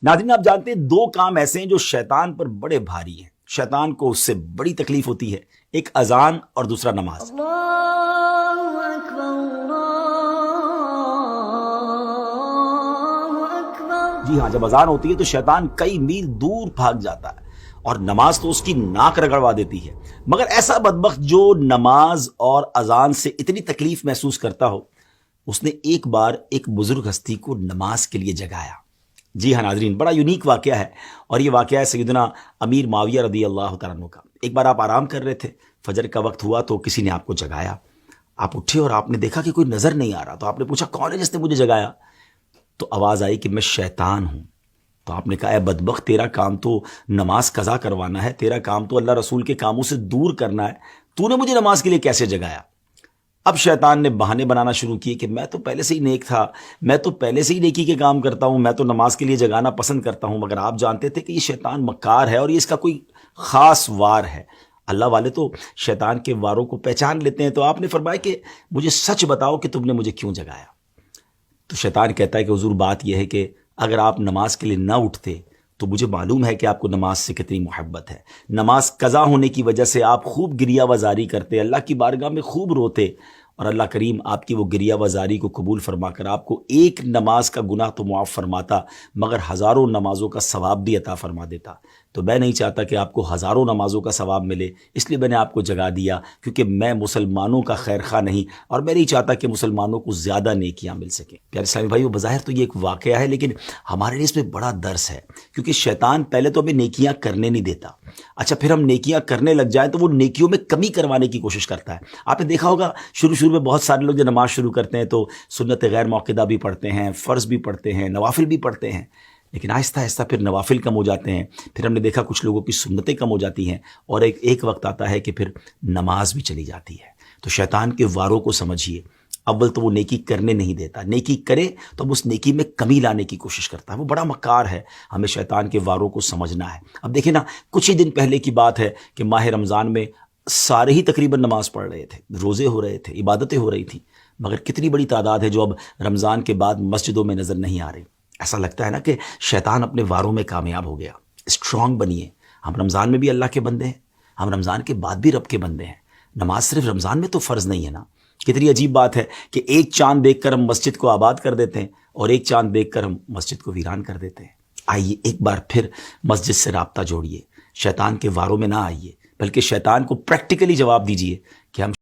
ناظرین، آپ جانتے ہیں دو کام ایسے ہیں جو شیطان پر بڑے بھاری ہیں، شیطان کو اس سے بڑی تکلیف ہوتی ہے، ایک اذان اور دوسرا نماز۔ اللہ اکبر اللہ اکبر۔ جی ہاں، جب اذان ہوتی ہے تو شیطان کئی میل دور بھاگ جاتا ہے اور نماز تو اس کی ناک رگڑوا دیتی ہے، مگر ایسا بدبخت جو نماز اور اذان سے اتنی تکلیف محسوس کرتا ہو، اس نے ایک بار ایک بزرگ ہستی کو نماز کے لیے جگایا۔ جی ہاں ناظرین، بڑا یونیک واقعہ ہے، اور یہ واقعہ ہے سیدنا امیر معاویہ رضی اللہ تعالیٰ عنہ کا۔ ایک بار آپ آرام کر رہے تھے، فجر کا وقت ہوا تو کسی نے آپ کو جگایا، آپ اٹھے اور آپ نے دیکھا کہ کوئی نظر نہیں آ رہا، تو آپ نے پوچھا کون ہے جس نے مجھے جگایا؟ تو آواز آئی کہ میں شیطان ہوں۔ تو آپ نے کہا اے بدبخت، تیرا کام تو نماز قضا کروانا ہے، تیرا کام تو اللہ رسول کے کاموں سے دور کرنا ہے، تو نے مجھے نماز کے لیے کیسے جگایا؟ اب شیطان نے بہانے بنانا شروع کیے کہ میں تو پہلے سے ہی نیک تھا، میں تو پہلے سے ہی نیکی کے کام کرتا ہوں، میں تو نماز کے لیے جگانا پسند کرتا ہوں، مگر آپ جانتے تھے کہ یہ شیطان مکار ہے اور یہ اس کا کوئی خاص وار ہے۔ اللہ والے تو شیطان کے واروں کو پہچان لیتے ہیں۔ تو آپ نے فرمایا کہ مجھے سچ بتاؤ کہ تم نے مجھے کیوں جگایا؟ تو شیطان کہتا ہے کہ حضور بات یہ ہے کہ اگر آپ نماز کے لیے نہ اٹھتے تو مجھے معلوم ہے کہ آپ کو نماز سے کتنی محبت ہے، نماز قضا ہونے کی وجہ سے آپ خوب گریہ وزاری کرتے، اللہ کی بارگاہ میں خوب روتے، اور اللہ کریم آپ کی وہ گریہ وزاری کو قبول فرما کر آپ کو ایک نماز کا گناہ تو معاف فرماتا، مگر ہزاروں نمازوں کا ثواب بھی عطا فرما دیتا۔ تو میں نہیں چاہتا کہ آپ کو ہزاروں نمازوں کا ثواب ملے، اس لیے میں نے آپ کو جگا دیا، کیونکہ میں مسلمانوں کا خیر خواہ نہیں، اور میں نہیں چاہتا کہ مسلمانوں کو زیادہ نیکیاں مل سکیں۔ پیارے اسلامی بھائیو، بظاہر تو یہ ایک واقعہ ہے، لیکن ہمارے لیے اس میں بڑا درس ہے، کیونکہ شیطان پہلے تو ہمیں نیکیاں کرنے نہیں دیتا، اچھا پھر ہم نیکیاں کرنے لگ جائیں تو وہ نیکیوں میں کمی کروانے کی کوشش کرتا ہے۔ آپ نے دیکھا ہوگا شروع میں بہت سارے لوگ جب نماز شروع کرتے ہیں تو سنت غیر موقدہ بھی پڑھتے ہیں، فرض بھی پڑھتے ہیں، نوافل بھی پڑھتے ہیں، لیکن آہستہ آہستہ پھر نوافل کم ہو جاتے ہیں، پھر ہم نے دیکھا کچھ لوگوں کی سنتیں کم ہو جاتی ہیں، اور ایک وقت آتا ہے کہ پھر نماز بھی چلی جاتی ہے۔ تو شیطان کے واروں کو سمجھیے، اول تو وہ نیکی کرنے نہیں دیتا، نیکی کرے تو اب اس نیکی میں کمی لانے کی کوشش کرتا ہے، وہ بڑا مکار ہے، ہمیں شیطان کے واروں کو سمجھنا ہے۔ اب دیکھیں نا، کچھ ہی دن پہلے کی بات ہے کہ ماہ رمضان میں سارے ہی تقریباً نماز پڑھ رہے تھے، روزے ہو رہے تھے، عبادتیں ہو رہی تھیں، مگر کتنی بڑی تعداد ہے جو اب رمضان کے بعد مسجدوں میں نظر نہیں آ رہی۔ ایسا لگتا ہے نا کہ شیطان اپنے واروں میں کامیاب ہو گیا۔ اسٹرانگ بنیے، ہم رمضان میں بھی اللہ کے بندے ہیں، ہم رمضان کے بعد بھی رب کے بندے ہیں۔ نماز صرف رمضان میں تو فرض نہیں ہے نا۔ کتنی عجیب بات ہے کہ ایک چاند دیکھ کر ہم مسجد کو آباد کر دیتے ہیں، اور ایک چاند دیکھ کر ہم مسجد کو ویران کر دیتے ہیں۔ آئیے ایک بار پھر مسجد سے رابطہ جوڑیے، شیطان کے واروں میں نہ آئیے، بلکہ شیطان کو پریکٹیکلی جواب دیجیے کہ ہم